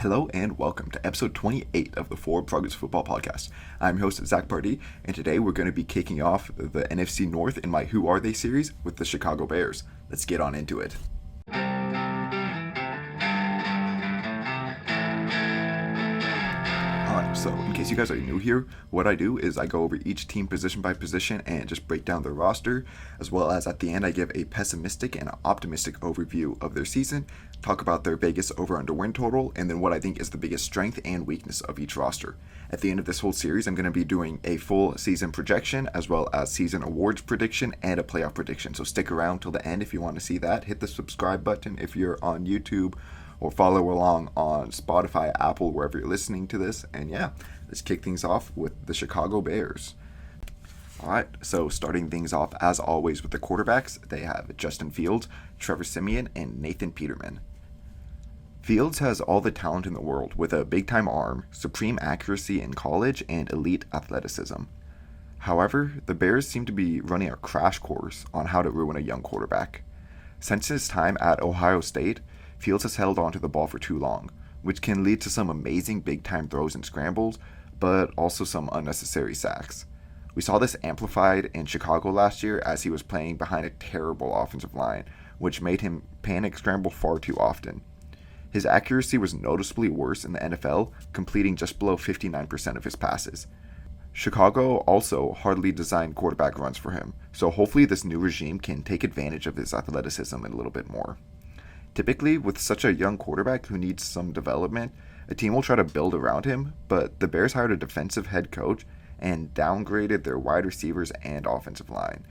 Hello and welcome to episode 28 of the For Progress Football Podcast. I'm your host, Zach Pardee, and today we're going to be kicking off the NFC North in my Who Are They series with the Chicago Bears. Let's get on into it. So in case you guys are new here, what I do is I go over each team position by position and just break down their roster, as well as at the end I give a pessimistic and optimistic overview of their season, talk about their Vegas over-under win total, and then what I think is the biggest strength and weakness of each roster. At the end of this whole series, I'm going to be doing a full season projection, as well as season awards prediction and a playoff prediction. So stick around till the end if you want to see that. Hit the subscribe button if you're on YouTube, or follow along on Spotify, Apple, wherever you're listening to this. And yeah, let's kick things off with the Chicago Bears. Alright, so starting things off as always with the quarterbacks, they have Justin Fields, Trevor Siemian, and Nathan Peterman. Fields has all the talent in the world with a big-time arm, supreme accuracy in college, and elite athleticism. However, the Bears seem to be running a crash course on how to ruin a young quarterback. Since his time at Ohio State, Fields has held onto the ball for too long, which can lead to some amazing big-time throws and scrambles, but also some unnecessary sacks. We saw this amplified in Chicago last year as he was playing behind a terrible offensive line, which made him panic scramble far too often. His accuracy was noticeably worse in the NFL, completing just below 59% of his passes. Chicago also hardly designed quarterback runs for him, so hopefully this new regime can take advantage of his athleticism a little bit more. Typically, with such a young quarterback who needs some development, a team will try to build around him, but the Bears hired a defensive head coach and downgraded their wide receivers and offensive line.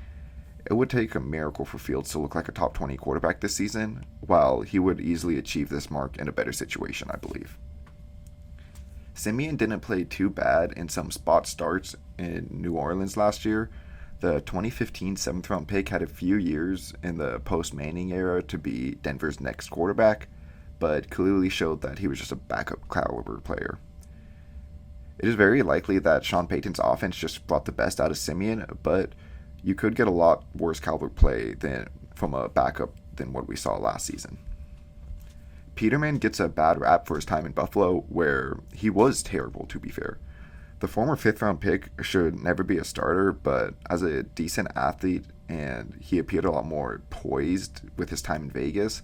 It would take a miracle for Fields to look like a top 20 quarterback this season, while he would easily achieve this mark in a better situation, I believe. Siemian didn't play too bad in some spot starts in New Orleans last year. The 2015 7th-round pick had a few years in the post-Manning era to be Denver's next quarterback, but clearly showed that he was just a backup caliber player. It is very likely that Sean Payton's offense just brought the best out of Siemian, but you could get a lot worse caliber play from a backup than what we saw last season. Peterman gets a bad rap for his time in Buffalo, where he was terrible, to be fair. The former 5th-round pick should never be a starter, but as a decent athlete, and he appeared a lot more poised with his time in Vegas,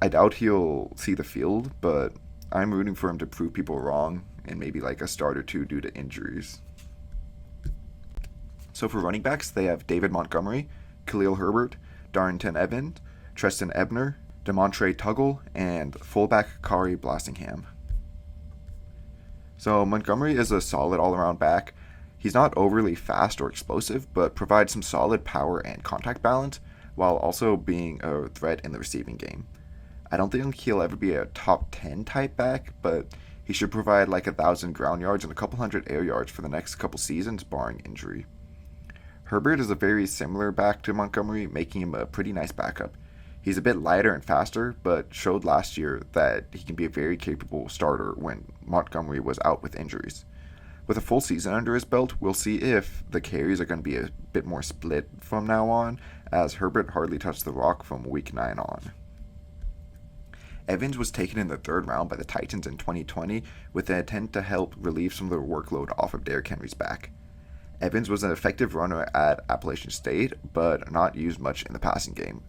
I doubt he'll see the field, but I'm rooting for him to prove people wrong, and maybe like a start or two due to injuries. So for running backs, they have David Montgomery, Khalil Herbert, Darrington Evans, Treston Ebner, Demontre Tuggle, and fullback Kari Blassingham. So Montgomery is a solid all-around back. He's not overly fast or explosive, but provides some solid power and contact balance, while also being a threat in the receiving game. I don't think he'll ever be a top 10 type back, but he should provide like 1,000 ground yards and a couple hundred air yards for the next couple seasons, barring injury. Herbert is a very similar back to Montgomery, making him a pretty nice backup. He's a bit lighter and faster, but showed last year that he can be a very capable starter when Montgomery was out with injuries. With a full season under his belt, we'll see if the carries are going to be a bit more split from now on, as Herbert hardly touched the rock from week 9 on. Evans was taken in the 3rd round by the Titans in 2020 with the intent to help relieve some of the workload off of Derrick Henry's back. Evans was an effective runner at Appalachian State, but not used much in the passing game.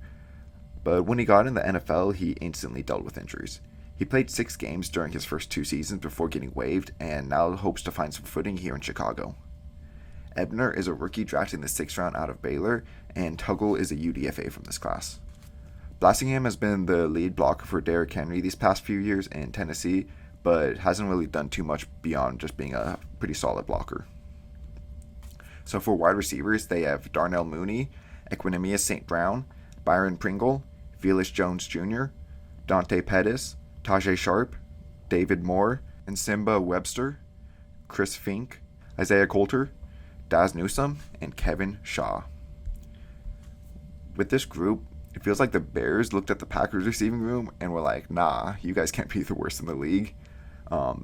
But when he got in the NFL, he instantly dealt with injuries. He played 6 games during his first 2 seasons before getting waived, and now hopes to find some footing here in Chicago. Ebner is a rookie drafted in the 6th round out of Baylor, and Tuggle is a UDFA from this class. Blassingham has been the lead blocker for Derrick Henry these past few years in Tennessee, but hasn't really done too much beyond just being a pretty solid blocker. So for wide receivers, they have Darnell Mooney, Equinemius St. Brown, Byron Pringle, Felix Jones Jr., Dante Pettis, Tajay Sharp, David Moore, and Simba Webster, Chris Fink, Isaiah Coulter, Daz Newsome, and Kevin Shaw. With this group, it feels like the Bears looked at the Packers receiving room and were like, nah, you guys can't be the worst in the league.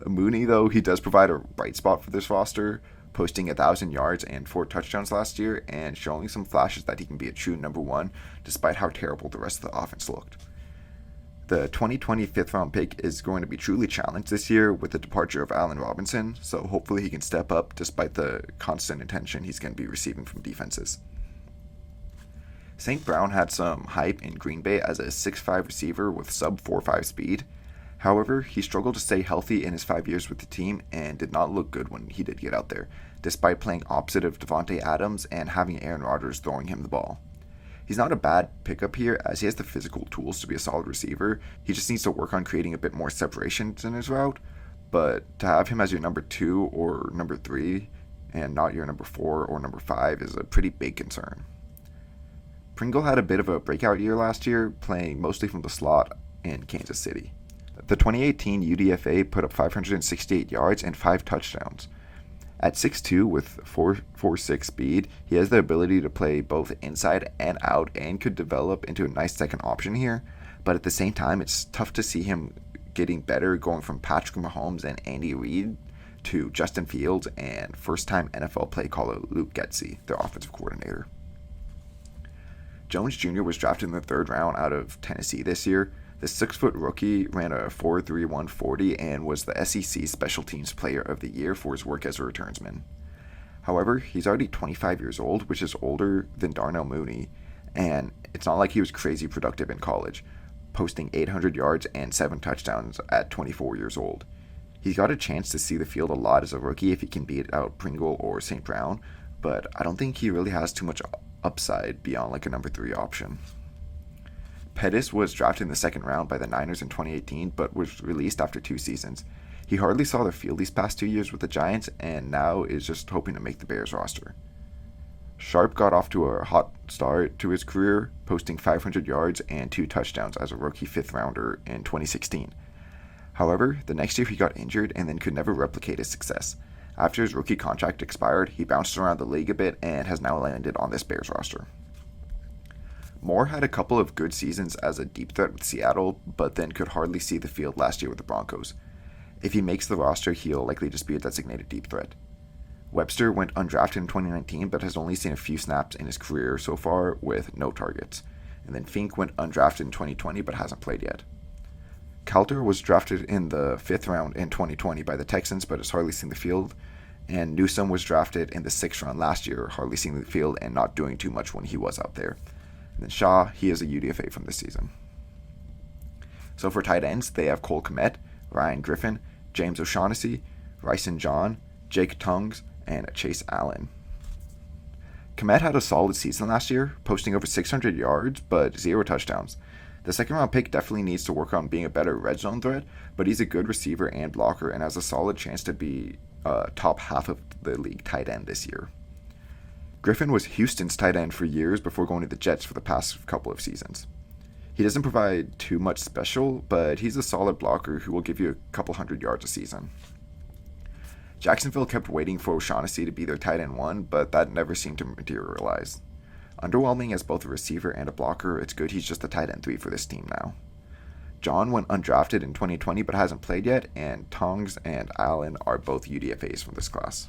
Mooney, though, he does provide a bright spot for this roster, posting 1,000 yards and 4 touchdowns last year, and showing some flashes that he can be a true number 1, despite how terrible the rest of the offense looked. The 2020 fifth round pick is going to be truly challenged this year with the departure of Allen Robinson, so hopefully he can step up despite the constant attention he's going to be receiving from defenses. St. Brown had some hype in Green Bay as a 6'5 receiver with sub 4'5 speed. However, he struggled to stay healthy in his 5 years with the team and did not look good when he did get out there, despite playing opposite of Devontae Adams and having Aaron Rodgers throwing him the ball. He's not a bad pickup here as he has the physical tools to be a solid receiver. He just needs to work on creating a bit more separations in his route. But to have him as your number 2 or number 3 and not your number 4 or number 5 is a pretty big concern. Pringle had a bit of a breakout year last year, playing mostly from the slot in Kansas City. The 2018 UDFA put up 568 yards and 5 touchdowns. At 6'2 with 4.46 speed, he has the ability to play both inside and out and could develop into a nice second option here, but at the same time, it's tough to see him getting better going from Patrick Mahomes and Andy Reid to Justin Fields and first-time NFL play caller Luke Getsy, their offensive coordinator. Jones Jr. was drafted in the 3rd round out of Tennessee this year. The 6-foot rookie ran a 4.31 40 and was the SEC Special Teams Player of the Year for his work as a returnsman. However, he's already 25 years old, which is older than Darnell Mooney, and it's not like he was crazy productive in college, posting 800 yards and 7 touchdowns at 24 years old. He's got a chance to see the field a lot as a rookie if he can beat out Pringle or St. Brown, but I don't think he really has too much upside beyond like a number 3 option. Pettis was drafted in the 2nd round by the Niners in 2018, but was released after 2 seasons. He hardly saw the field these past 2 years with the Giants, and now is just hoping to make the Bears roster. Sharp got off to a hot start to his career, posting 500 yards and 2 touchdowns as a rookie 5th rounder in 2016. However, the next year he got injured and then could never replicate his success. After his rookie contract expired, he bounced around the league a bit and has now landed on this Bears roster. Moore had a couple of good seasons as a deep threat with Seattle, but then could hardly see the field last year with the Broncos. If he makes the roster, he'll likely just be a designated deep threat. Webster went undrafted in 2019, but has only seen a few snaps in his career so far with no targets. And then Fink went undrafted in 2020, but hasn't played yet. Calter was drafted in the 5th round in 2020 by the Texans, but has hardly seen the field. And Newsome was drafted in the 6th round last year, hardly seeing the field and not doing too much when he was out there. And then Shaw, he is a UDFA from this season. So for tight ends, they have Cole Kmet, Ryan Griffin, James O'Shaughnessy, Ryson John, Jake Tungs, and Chase Allen. Kmet had a solid season last year, posting over 600 yards, but 0 touchdowns. The 2nd round pick definitely needs to work on being a better red zone threat, but he's a good receiver and blocker and has a solid chance to be top half of the league tight end this year. Griffin was Houston's tight end for years before going to the Jets for the past couple of seasons. He doesn't provide too much special, but he's a solid blocker who will give you a couple hundred yards a season. Jacksonville kept waiting for O'Shaughnessy to be their tight end 1, but that never seemed to materialize. Underwhelming as both a receiver and a blocker, it's good he's just a tight end 3 for this team now. John went undrafted in 2020 but hasn't played yet, and Tongs and Allen are both UDFAs from this class.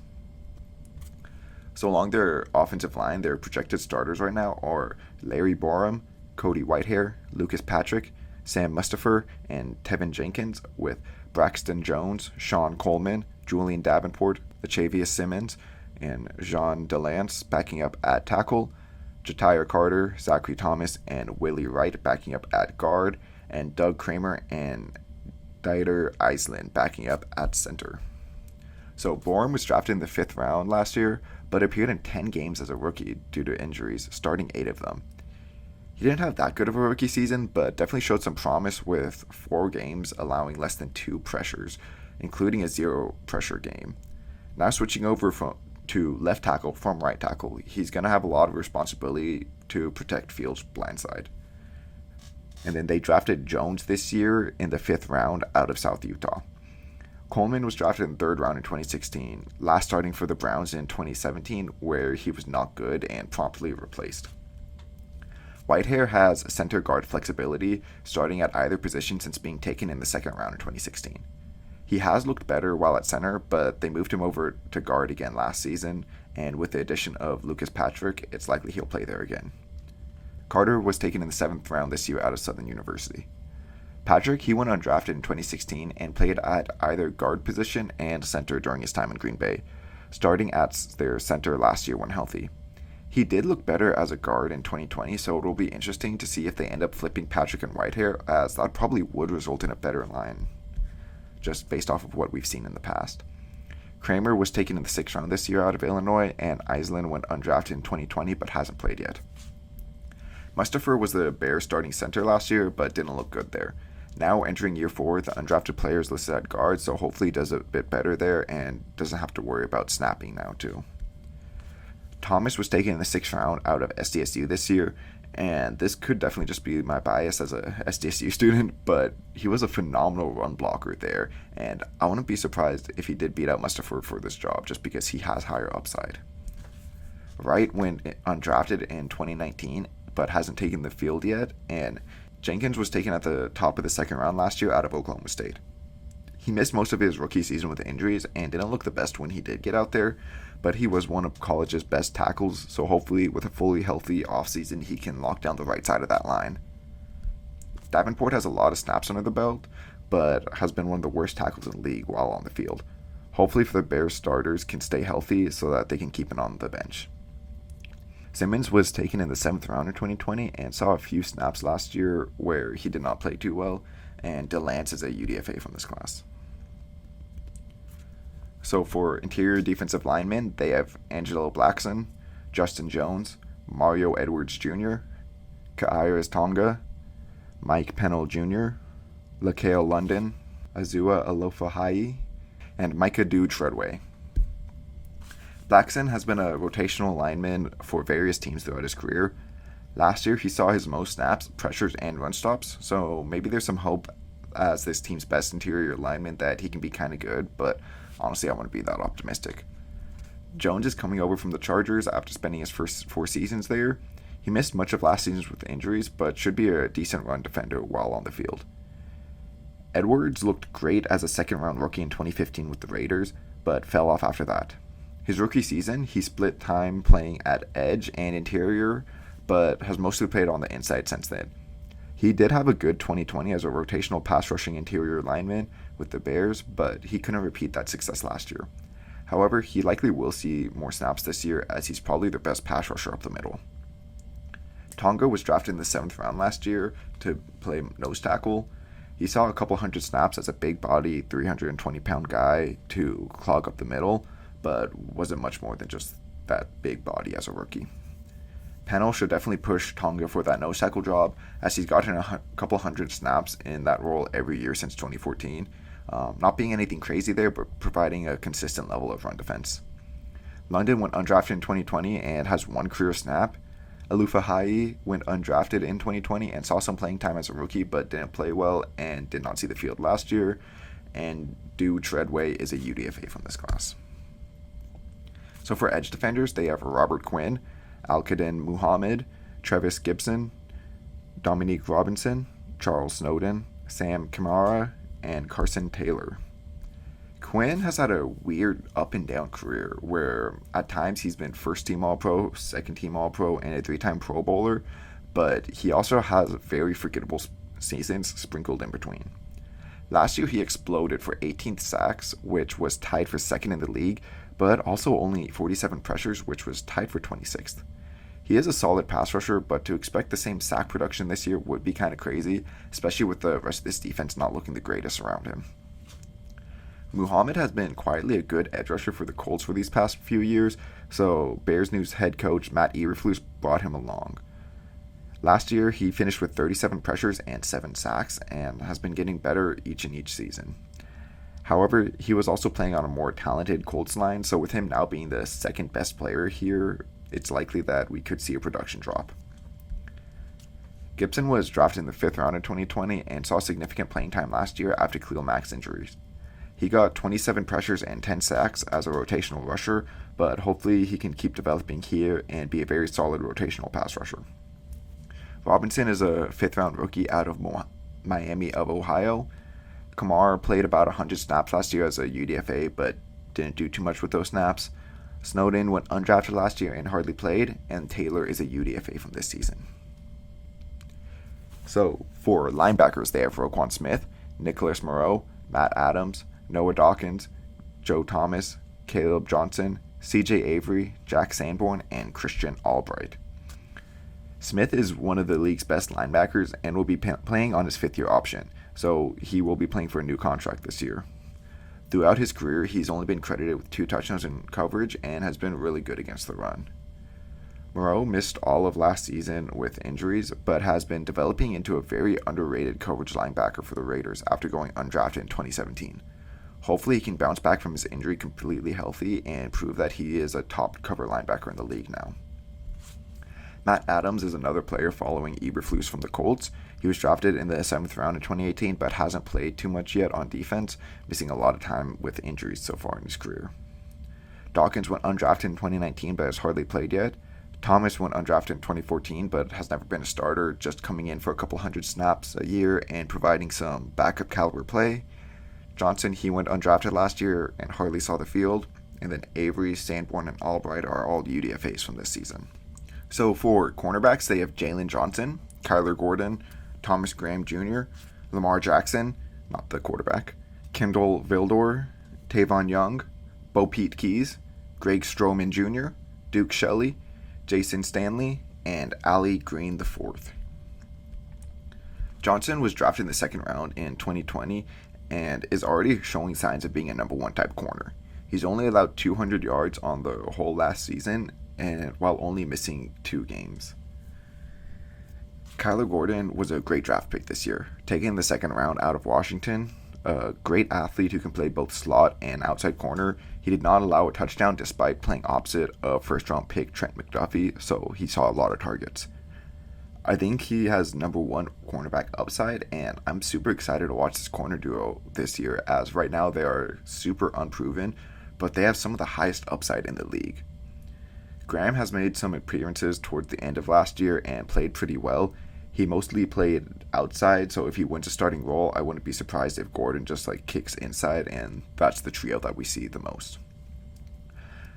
So along their offensive line, their projected starters right now are Larry Borum, Cody Whitehair, Lucas Patrick, Sam Mustipher, and Tevin Jenkins, with Braxton Jones, Sean Coleman, Julian Davenport, Lachavious Simmons, and Jean Delance backing up at tackle, Ja'Tyre Carter, Zachary Thomas, and Willie Wright backing up at guard, and Doug Kramer and Dieter Eisland backing up at center. So Borum was drafted in the 5th round last year, but appeared in 10 games as a rookie due to injuries, starting 8 of them. He didn't have that good of a rookie season, but definitely showed some promise with 4 games allowing less than 2 pressures, including a 0 pressure game. Now switching over to left tackle from right tackle, he's going to have a lot of responsibility to protect Fields' blindside. And then they drafted Jones this year in the 5th round out of South Utah. Coleman was drafted in the 3rd round in 2016, last starting for the Browns in 2017, where he was not good and promptly replaced. Whitehair has center guard flexibility, starting at either position since being taken in the 2nd round in 2016. He has looked better while at center, but they moved him over to guard again last season, and with the addition of Lucas Patrick, it's likely he'll play there again. Carter was taken in the 7th round this year out of Southern University. Patrick, he went undrafted in 2016 and played at either guard position and center during his time in Green Bay, starting at their center last year when healthy. He did look better as a guard in 2020, so it will be interesting to see if they end up flipping Patrick and Whitehair, as that probably would result in a better line, just based off of what we've seen in the past. Kramer was taken in the 6th round this year out of Illinois, and Iselin went undrafted in 2020 but hasn't played yet. Mustafer was the Bears starting center last year, but didn't look good there. Now entering year 4, the undrafted player is listed at guard, so hopefully he does a bit better there and doesn't have to worry about snapping now too. Thomas was taken in the 6th round out of SDSU this year, and this could definitely just be my bias as a SDSU student, but he was a phenomenal run blocker there, and I wouldn't be surprised if he did beat out Mustafer for this job just because he has higher upside. Wright went undrafted in 2019, but hasn't taken the field yet, and Jenkins was taken at the top of the 2nd round last year out of Oklahoma State. He missed most of his rookie season with injuries and didn't look the best when he did get out there, but he was one of college's best tackles, so hopefully with a fully healthy offseason he can lock down the right side of that line. Davenport has a lot of snaps under the belt, but has been one of the worst tackles in the league while on the field. Hopefully for the Bears starters can stay healthy so that they can keep him on the bench. Simmons was taken in the 7th round in 2020 and saw a few snaps last year where he did not play too well, and DeLance is a UDFA from this class. So for interior defensive linemen, they have Angelo Blackson, Justin Jones, Mario Edwards Jr., Kairos Tonga, Mike Pennell Jr., Laquale London, Azua Alofahai, and Micah Dude Treadway. Blackson has been a rotational lineman for various teams throughout his career. Last year, he saw his most snaps, pressures, and run stops, so maybe there's some hope as this team's best interior lineman that he can be kind of good, but honestly, I wouldn't be that optimistic. Jones is coming over from the Chargers after spending his first 4 seasons there. He missed much of last season with injuries, but should be a decent run defender while on the field. Edwards looked great as a 2nd-round rookie in 2015 with the Raiders, but fell off after that. His rookie season, he split time playing at edge and interior, but has mostly played on the inside since then. He did have a good 2020 as a rotational pass-rushing interior lineman with the Bears, but he couldn't repeat that success last year. However, he likely will see more snaps this year as he's probably their best pass rusher up the middle. Tonga was drafted in the 7th round last year to play nose tackle. He saw a couple hundred snaps as a big body, 320-pound guy to clog up the middle, but wasn't much more than just that big body as a rookie. Pennell should definitely push Tonga for that nose tackle job, as he's gotten a couple hundred snaps in that role every year since 2014. Not being anything crazy there, but providing a consistent level of run defense. London went undrafted in 2020 and has 1 career snap. Alufahai went undrafted in 2020 and saw some playing time as a rookie, but didn't play well and did not see the field last year. And Dude Treadway is a UDFA from this class. So for edge defenders, they have Robert Quinn, Alkaden Muhammad, Travis Gibson, Dominique Robinson, Charles Snowden, Sam Kamara, and Carson Taylor. Quinn has had a weird up and down career where at times he's been 1st-team All-Pro, 2nd-team All-Pro, and a 3-time Pro Bowler, but he also has very forgettable seasons sprinkled in between. Last year he exploded for 18th sacks, which was tied for 2nd in the league, but also only 47 pressures, which was tied for 26th. He is a solid pass rusher, but to expect the same sack production this year would be kind of crazy, especially with the rest of this defense not looking the greatest around him. Muhammad has been quietly a good edge rusher for the Colts for these past few years, so Bears news head coach Matt Eberflus brought him along. Last year, he finished with 37 pressures and 7 sacks, and has been getting better each season. However, he was also playing on a more talented Colts line, so with him now being the 2nd best player here, it's likely that we could see a production drop. Gibson was drafted in the 5th round in 2020 and saw significant playing time last year after Khalil Mack's injuries. He got 27 pressures and 10 sacks as a rotational rusher, but hopefully he can keep developing here and be a very solid rotational pass rusher. Robinson is a 5th round rookie out of Miami of Ohio. Kamar played about 100 snaps last year as a UDFA, but didn't do too much with those snaps. Snowden went undrafted last year and hardly played, and Taylor is a UDFA from this season. So for linebackers, they have Roquan Smith, Nicholas Moreau, Matt Adams, Noah Dawkins, Joe Thomas, Caleb Johnson, CJ Avery, Jack Sanborn, and Christian Albright. Smith is one of the league's best linebackers and will be playing on his fifth-year option, so he will be playing for a new contract this year. Throughout his career, he's only been credited with 2 touchdowns in coverage and has been really good against the run. Moreau missed all of last season with injuries, but has been developing into a very underrated coverage linebacker for the Raiders after going undrafted in 2017. Hopefully he can bounce back from his injury completely healthy and prove that he is a top cover linebacker in the league now. Matt Adams is another player following Eberflus from the Colts. He was drafted in the 7th round in 2018 but hasn't played too much yet on defense, missing a lot of time with injuries so far in his career. Dawkins went undrafted in 2019 but has hardly played yet. Thomas went undrafted in 2014 but has never been a starter, just coming in for a couple hundred snaps a year and providing some backup caliber play. Johnson, he went undrafted last year and hardly saw the field. And then Avery, Sanborn, and Albright are all UDFAs from this season. So for cornerbacks, they have Jalen Johnson, Kyler Gordon, Thomas Graham Jr., Lamar Jackson, not the quarterback, Kendall Vildor, Tavon Young, Bo Pete Keys, Greg Stroman Jr., Duke Shelley, Jason Stanley, and Ali Green IV. Johnson was drafted in the 2nd round in 2020 and is already showing signs of being a number 1 type corner. He's only allowed 200 yards on the whole last season, and while only missing 2 games. Kyler Gordon was a great draft pick this year, taken in the 2nd round out of Washington. A great athlete who can play both slot and outside corner. He did not allow a touchdown despite playing opposite of 1st round pick Trent McDuffie, so he saw a lot of targets. I think he has number 1 cornerback upside, and I'm super excited to watch this corner duo this year, as right now they are super unproven, but they have some of the highest upside in the league. Graham has made some appearances towards the end of last year and played pretty well. He mostly played outside, so if he wins a starting role, I wouldn't be surprised if Gordon just kicks inside, and that's the trio that we see the most.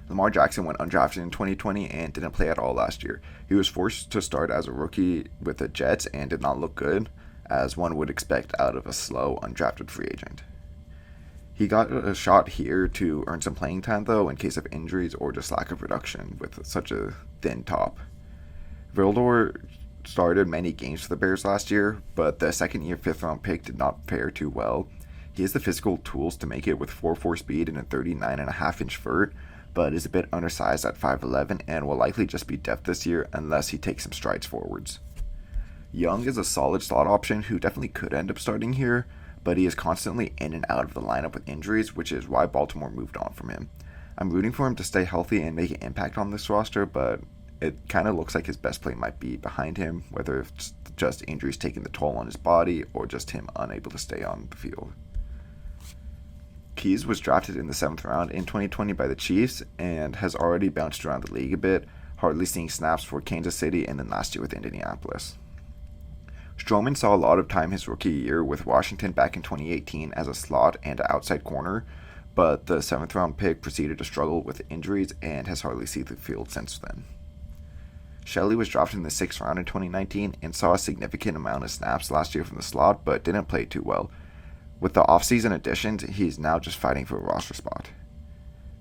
Lamar Jackson went undrafted in 2020 and didn't play at all last year. He was forced to start as a rookie with the Jets and did not look good, as one would expect out of a slow, undrafted free agent. He got a shot here to earn some playing time, though, in case of injuries or just lack of production with such a thin top. Vildor started many games for the Bears last year, but the 2nd-year 5th-round pick did not fare too well. He has the physical tools to make it with 4.4 speed and a 39.5-inch vert, but is a bit undersized at 5'11" and will likely just be depth this year unless he takes some strides forwards. Young is a solid slot option who definitely could end up starting here, but he is constantly in and out of the lineup with injuries, which is why Baltimore moved on from him. I'm rooting for him to stay healthy and make an impact on this roster, but it kind of looks like his best play might be behind him, whether it's just injuries taking the toll on his body or just him unable to stay on the field. Keys was drafted in the 7th round in 2020 by the Chiefs and has already bounced around the league a bit, hardly seeing snaps for Kansas City and then last year with Indianapolis. Stroman saw a lot of time his rookie year with Washington back in 2018 as a slot and outside corner, but the 7th round pick proceeded to struggle with injuries and has hardly seen the field since then. Shelley was drafted in the 6th round in 2019 and saw a significant amount of snaps last year from the slot, but didn't play too well. With the offseason additions, he's now just fighting for a roster spot.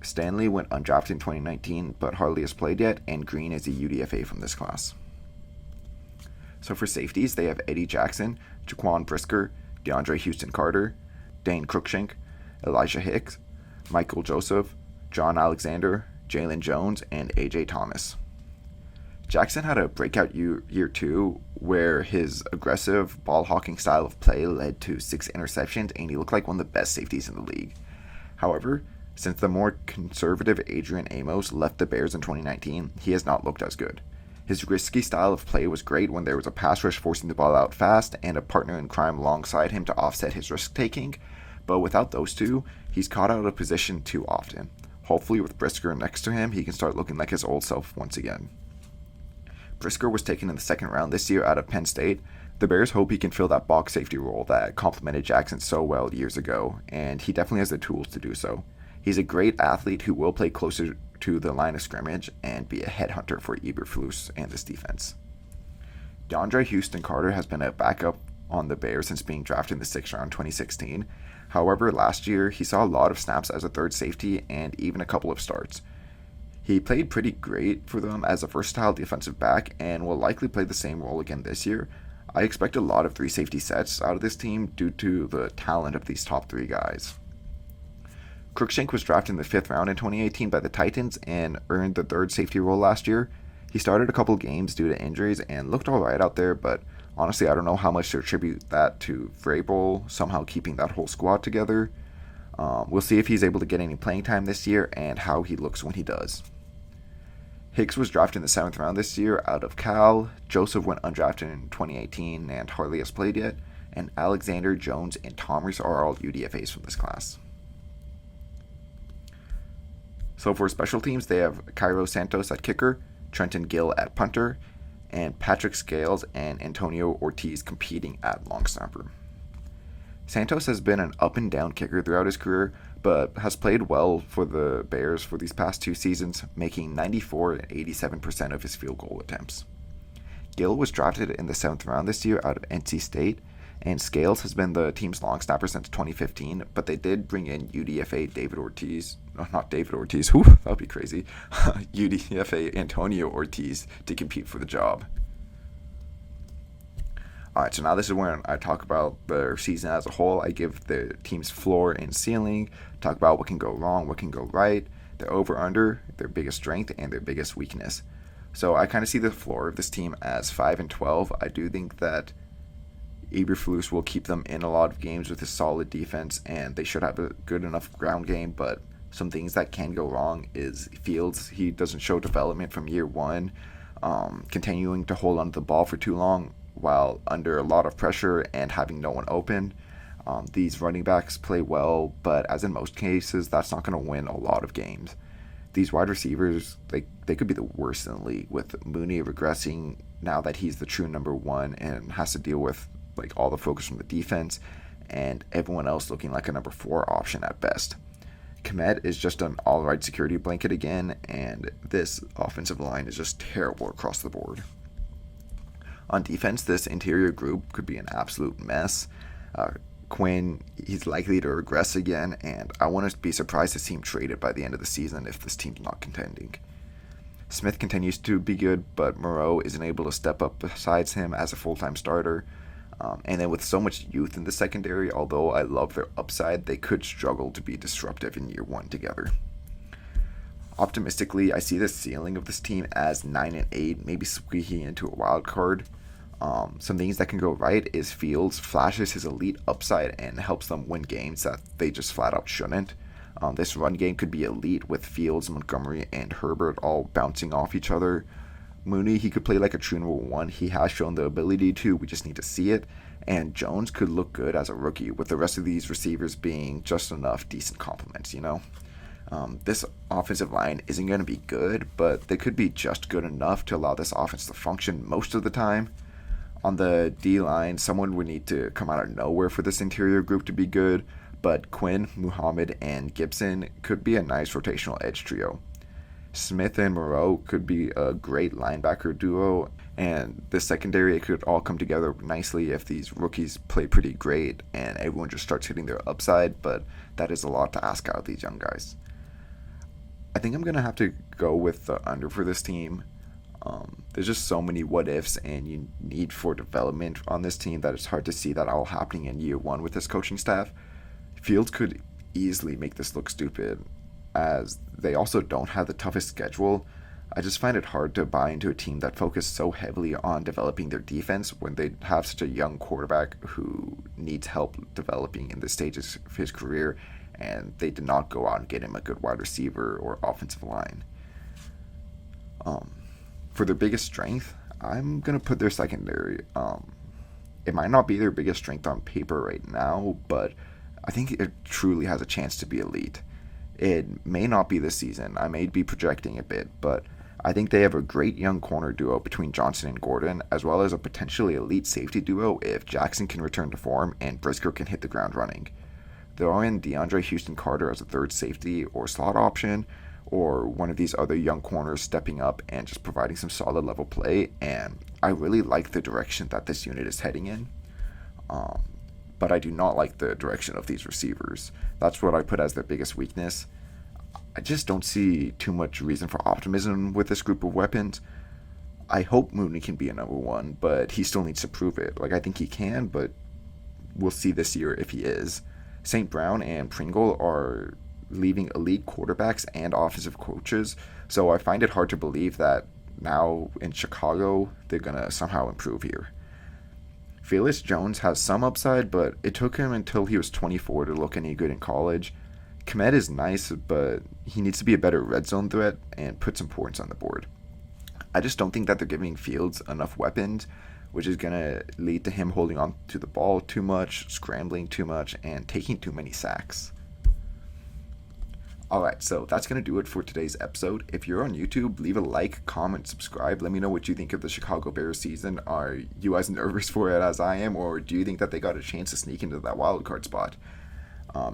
Stanley went undrafted in 2019, but hardly has played yet, and Green is a UDFA from this class. So for safeties, they have Eddie Jackson, Jaquan Brisker, DeAndre Houston Carter, Dane Cruikshank, Elijah Hicks, Michael Joseph, John Alexander, Jalen Jones, and AJ Thomas. Jackson had a breakout year 2 where his aggressive ball-hawking style of play led to 6 interceptions, and he looked like one of the best safeties in the league. However, since the more conservative Adrian Amos left the Bears in 2019, he has not looked as good. His risky style of play was great when there was a pass rush forcing the ball out fast and a partner in crime alongside him to offset his risk-taking, but without those two, he's caught out of position too often. Hopefully with Brisker next to him, he can start looking like his old self once again. Brisker was taken in the 2nd round this year out of Penn State. The Bears hope he can fill that box safety role that complemented Jackson so well years ago, and he definitely has the tools to do so. He's a great athlete who will play closer to the line of scrimmage and be a headhunter for Eberflus and this defense. DeAndre Houston Carter has been a backup on the Bears since being drafted in the 6th round 2016. However, last year he saw a lot of snaps as a third safety and even a couple of starts. He played pretty great for them as a versatile defensive back and will likely play the same role again this year. I expect a lot of 3 safety sets out of this team due to the talent of these top 3 guys. Cruikshank was drafted in the 5th round in 2018 by the Titans and earned the 3rd safety role last year. He started a couple games due to injuries and looked alright out there, but honestly I don't know how much to attribute that to Vrabel somehow keeping that whole squad together. We'll see if he's able to get any playing time this year and how he looks when he does. Hicks was drafted in the 7th round this year out of Cal. Joseph went undrafted in 2018 and hardly has played yet. And Alexander, Jones, and Thomas are all UDFAs from this class. So for special teams, they have Cairo Santos at kicker, Trenton Gill at punter, and Patrick Scales and Antonio Ortiz competing at long snapper. Santos has been an up and down kicker throughout his career, but has played well for the Bears for these past 2 seasons, making 94 and 87% of his field goal attempts. Gill was drafted in the 7th round this year out of NC State, and Scales has been the team's long snapper since 2015, but they did bring in UDFA that would be crazy, UDFA Antonio Ortiz to compete for the job. Alright, so now this is when I talk about their season as a whole. I give the team's floor and ceiling, talk about what can go wrong, what can go right, their over-under, their biggest strength, and their biggest weakness. So I kind of see the floor of this team as 5-12. I do think that Eberflus will keep them in a lot of games with his solid defense, and they should have a good enough ground game, but some things that can go wrong is Fields. He doesn't show development from year one, continuing to hold onto the ball for too long, while under a lot of pressure and having no one open. These running backs play well, but as in most cases, that's not going to win a lot of games. These wide receivers, they could be the worst in the league, with Mooney regressing now that he's the true number 1 and has to deal with all the focus from the defense, and everyone else looking like a number 4 option at best. Kmet is just an alright security blanket again, and this offensive line is just terrible across the board. On defense, this interior group could be an absolute mess. Quinn, he's likely to regress again, and I wouldn't be surprised to see him traded by the end of the season if this team's not contending. Smith continues to be good, but Moreau isn't able to step up besides him as a full-time starter. And then with so much youth in the secondary, although I love their upside, they could struggle to be disruptive in year 1 together. Optimistically, I see the ceiling of this team as 9-8, maybe squeaking into a wild card. Some things that can go right is Fields flashes his elite upside and helps them win games that they just flat out shouldn't. This run game could be elite with Fields, Montgomery, and Herbert all bouncing off each other. Mooney, he could play like a true number 1. He has shown the ability to, we just need to see it. And Jones could look good as a rookie, with the rest of these receivers being just enough decent compliments, This offensive line isn't going to be good, but they could be just good enough to allow this offense to function most of the time. On the D-line, someone would need to come out of nowhere for this interior group to be good, but Quinn, Muhammad, and Gibson could be a nice rotational edge trio. Smith and Moreau could be a great linebacker duo, and the secondary could all come together nicely if these rookies play pretty great and everyone just starts hitting their upside, but that is a lot to ask out of these young guys. I think I'm going to have to go with the under for this team. There's just so many what ifs and you need for development on this team that it's hard to see that all happening in year 1 with this coaching staff. Fields could easily make this look stupid, as they also don't have the toughest schedule. I just find it hard to buy into a team that focused so heavily on developing their defense when they have such a young quarterback who needs help developing in the stages of his career, and they did not go out and get him a good wide receiver or offensive line. For their biggest strength, I'm going to put their secondary. It might not be their biggest strength on paper right now, but I think it truly has a chance to be elite. It may not be this season. I may be projecting a bit, but I think they have a great young corner duo between Johnson and Gordon, as well as a potentially elite safety duo if Jackson can return to form and Brisker can hit the ground running. Throw in DeAndre Houston Carter as a third safety or slot option, or one of these other young corners stepping up and just providing some solid level play. And I really like the direction that this unit is heading in. But I do not like the direction of these receivers. That's what I put as their biggest weakness. I just don't see too much reason for optimism with this group of weapons. I hope Mooney can be a number one, but he still needs to prove it. Like, I think he can, but we'll see this year if he is. St. Brown and Pringle are leaving elite quarterbacks and offensive coaches, so I find it hard to believe that now in Chicago they're going to somehow improve here. Felix Jones has some upside, but it took him until he was 24 to look any good in college. Kmet is nice, but he needs to be a better red zone threat and put some points on the board. I just don't think that they're giving Fields enough weapons, which is going to lead to him holding on to the ball too much, scrambling too much, and taking too many sacks. Alright, so that's going to do it for today's episode. If you're on YouTube, leave a like, comment, subscribe. Let me know what you think of the Chicago Bears season. Are you as nervous for it as I am, or do you think that they got a chance to sneak into that wildcard spot?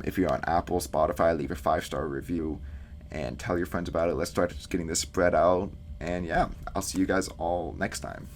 If you're on Apple, Spotify, leave a 5-star review and tell your friends about it. Let's start just getting this spread out. And yeah, I'll see you guys all next time.